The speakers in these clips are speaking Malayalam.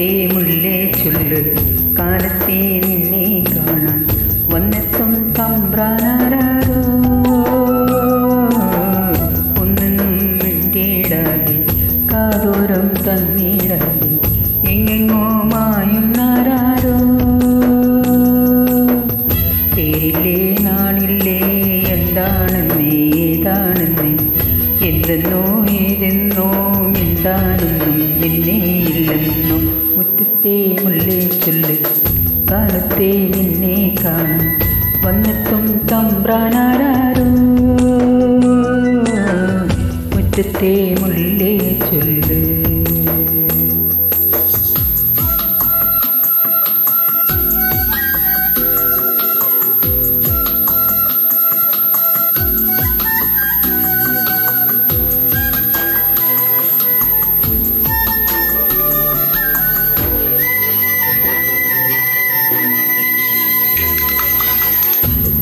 മുറ്റത്തെ മുല്ലേ ചൊല്ല് കാലത്തെ നിന്നെ കാണാൻ വന്നെത്തും തമ്പ്രാനാരോ ഒന്നും മിണ്ടിടാതെ കാതോരം തന്നിടാതെ എങ്ങെങ്ങോ മായുന്നാരോ പേരില്ലേ നാളില്ലേ എന്താണെന്നേ ഏതാണെന്നേ എന്തെന്നോ ഏതെന്നോ മിണ്ടാനൊന്നും നിന്നെ ഇല്ലെന്നോ മുറ്റത്തെ മുല്ലേ ചൊല്ല് കാലത്തെ നിന്നെ കാണാൻ വന്നെത്തും തമ്പ്രാനാരോ മുറ്റത്തെ മുല്ലേ ചൊല്ല്.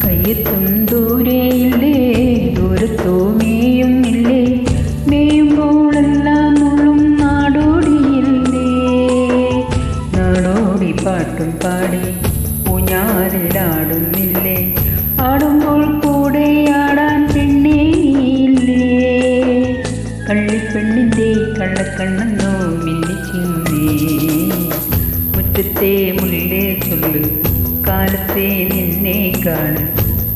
കയ്യെത്തും ദൂരെയില്ലേ ദൂരത്തോ മേയുന്നില്ലേ മേയുമ്പോഴെല്ലാം ഉള്ളും നാടോടിയില്ലേ നാടോടി പാട്ടും പാടി ഊഞ്ഞാലിലാടുന്നില്ലേ ആടുമ്പോൾ കൂടെ ആടാൻ പെണ്ണേയില്ലേ കള്ളിപ്പെണ്ണിൻ്റെ കള്ളക്കണ്ണെന്നോ മിന്നിച്ചിന്നേ മുറ്റത്തെ മുല്ലേ ചൊല്ല് കാലത്തെ നിന്നെ കാണാൻ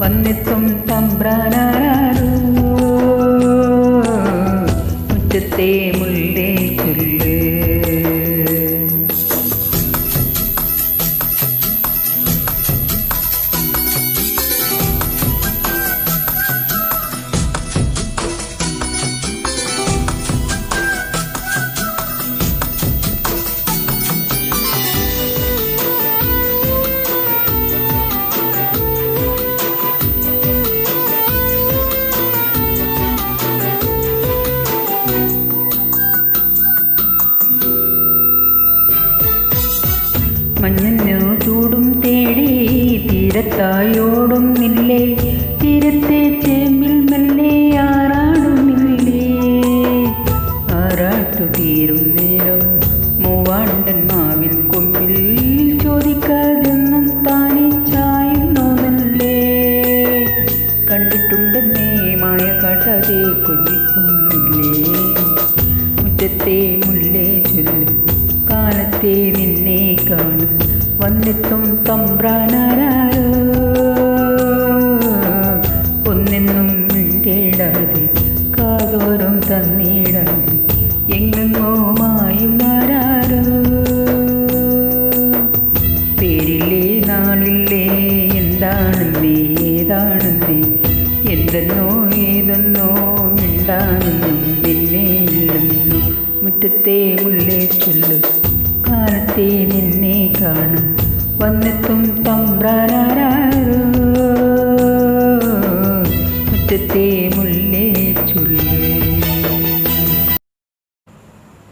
വന്നെത്തും തമ്പ്രാനാരോ മുറ്റത്തെ മുല്ലേ ചൊല്ല്. മഞ്ഞു ചൂടും തേടി തീരത്തായോടുന്നില്ലേ തീരത്തെ ചേമ്പിൽ മെല്ലെ ആറാടുന്നില്ലേ ആറാട്ടു തീരും നേരം മൂവാണ്ടൻ മാവിൽ കൊമ്പിൽ ചോദിക്കാതെന്നും താനെ ചായുന്നോന്നല്ലേ കണ്ടിട്ടുണ്ടെന്നേ മായ കാട്ടാതെ കൊഞ്ചിക്കുന്നില്ലേ മുറ്റത്തെ മുല്ലേ ചൊല്ല് കാലത്തെ നിന്നെ കാണാൻ വന്നെത്തും തമ്പ്രാനാരോ ഒന്നെന്നും മിണ്ടിടാതെ കാതോരം തന്നിടാതെ എങ്ങെങ്ങോ മായുന്നാരോ പേരില്ലേ നാളില്ലേ എന്താണെന്നേ ഏതാണെന്നേ എന്തെന്നോ ഏതെന്നോ മിണ്ടാനെന്നും നിന്നെ ഇല്ലെന്നോ മുറ്റത്തെ മുല്ലേ ചൊല്ല് കാലത്തെ നിന്നെ കാണാൻ വന്നെത്തും തമ്പ്രാനാരോ മുറ്റത്തെ മുല്ലേ ചൊല്ല്.